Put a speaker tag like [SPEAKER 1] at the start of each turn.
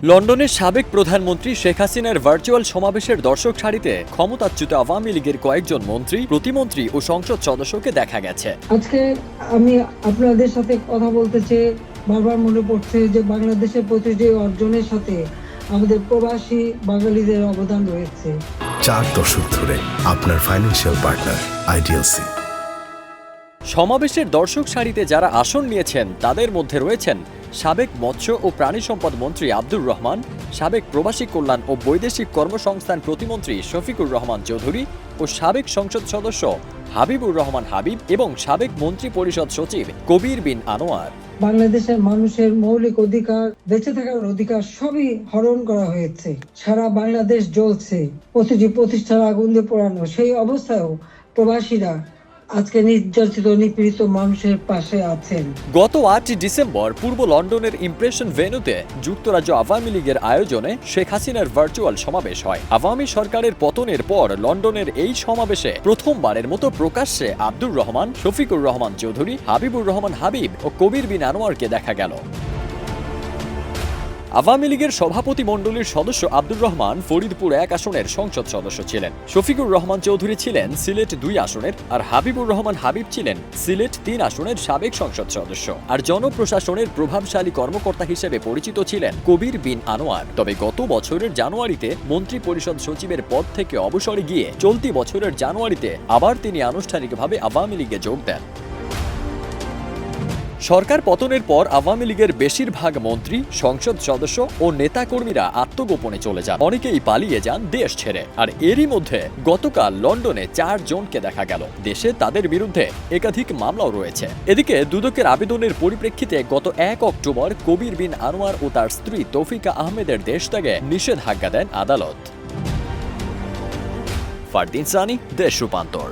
[SPEAKER 1] লন্ডনের সাবেক প্রধানমন্ত্রী শেখ হাসিনার ভার্চুয়াল সমাবেশের দর্শক সারিতে ক্ষমতাচ্যুত আওয়ামী লীগের কয়েকজন মন্ত্রী, প্রতিমন্ত্রী ও সংসদ সদস্যকে দেখা গেছে।
[SPEAKER 2] আজকে আমি আপনাদের সাথে কথা বলতে চেয়ে বারবার মনে পড়ছে যে বাংলাদেশের প্রতিটি অর্জনের সাথে আমাদের প্রবাসী বাঙালিদের অবদান রয়েছে।
[SPEAKER 3] 4 দশক ধরে আপনার ফাইন্যান্সিয়াল পার্টনার আইডিএলসি।
[SPEAKER 1] সমাবেশের দর্শক সারিতে যারা আসন নিয়েছেন তাদের মধ্যে রয়েছেন সাবেক মৎস্য ও প্রাণী সম্পদ মন্ত্রী আব্দুর রহমান, সাবেক প্রবাসী কল্যাণ ও বৈদেশিক কর্মসংস্থান প্রতিমন্ত্রী শফিকুর রহমান চৌধুরী ও সাবেক সংসদ সদস্য হাবিবুর রহমান হাবিব এবং সাবেক মন্ত্রী পরিষদ সচিব কবির বিন আনোয়ার।
[SPEAKER 2] বাংলাদেশের মানুষের মৌলিক অধিকার, বেঁচে থাকার অধিকার সবই হরণ করা হয়েছে। সারা বাংলাদেশ জ্বলছে, প্রতিটি প্রতিষ্ঠান আগুন দিয়ে পোড়ানো। সেই অবস্থায়ও প্রবাসীরা আজকে নির্যাতিত নিপীড়িত মানুষের পাশে আছেন।
[SPEAKER 1] গত 8 ডিসেম্বর পূর্ব লন্ডনের ইমপ্রেশন ভেন্যুতে যুক্তরাজ্য আওয়ামী লীগের আয়োজনে শেখ হাসিনার ভার্চুয়াল সমাবেশ হয়। আওয়ামী সরকারের পতনের পর লন্ডনের এই সমাবেশে প্রথমবারের মতো প্রকাশ্যে আব্দুর রহমান, শফিকুর রহমান চৌধুরী, হাবিবুর রহমান হাবিব ও কবির বিন আনোয়ারকে দেখা গেল। আওয়ামী লীগের সভাপতি মণ্ডলীর সদস্য আব্দুর রহমান ফরিদপুর 1 আসনের সংসদ সদস্য ছিলেন। শফিকুর রহমান চৌধুরী ছিলেন সিলেট 2 আসনের, আর হাবিবুর রহমান হাবিব ছিলেন সিলেট 3 আসনের সাবেক সংসদ সদস্য। আর জনপ্রশাসনের প্রভাবশালী কর্মকর্তা হিসেবে পরিচিত ছিলেন কবির বিন আনোয়ার। তবে গত বছরের জানুয়ারিতে মন্ত্রী পরিষদ সচিবের পদ থেকে অবসরে গিয়ে চলতি বছরের জানুয়ারিতে আবার তিনি আনুষ্ঠানিকভাবে আওয়ামী লীগে যোগ দেন। সরকার পতনের পর আওয়ামী লীগের বেশিরভাগ মন্ত্রী, সংসদ সদস্য ও নেতাকর্মীরা আত্মগোপনে চলে যান। অনেকেই পালিয়ে যান দেশ ছেড়ে। আর এরই মধ্যে গতকাল লন্ডনে 4 জনকে দেখা গেল। দেশে তাদের বিরুদ্ধে একাধিক মামলাও রয়েছে। এদিকে দুদকের আবেদনের পরিপ্রেক্ষিতে গত 1 অক্টোবর কবির বিন আনোয়ার ও তার স্ত্রী তৌফিকা আহমেদের দেশ ত্যাগে নিষেধাজ্ঞা দেন আদালত। ফারদিন সানি, দেশ রূপান্তর।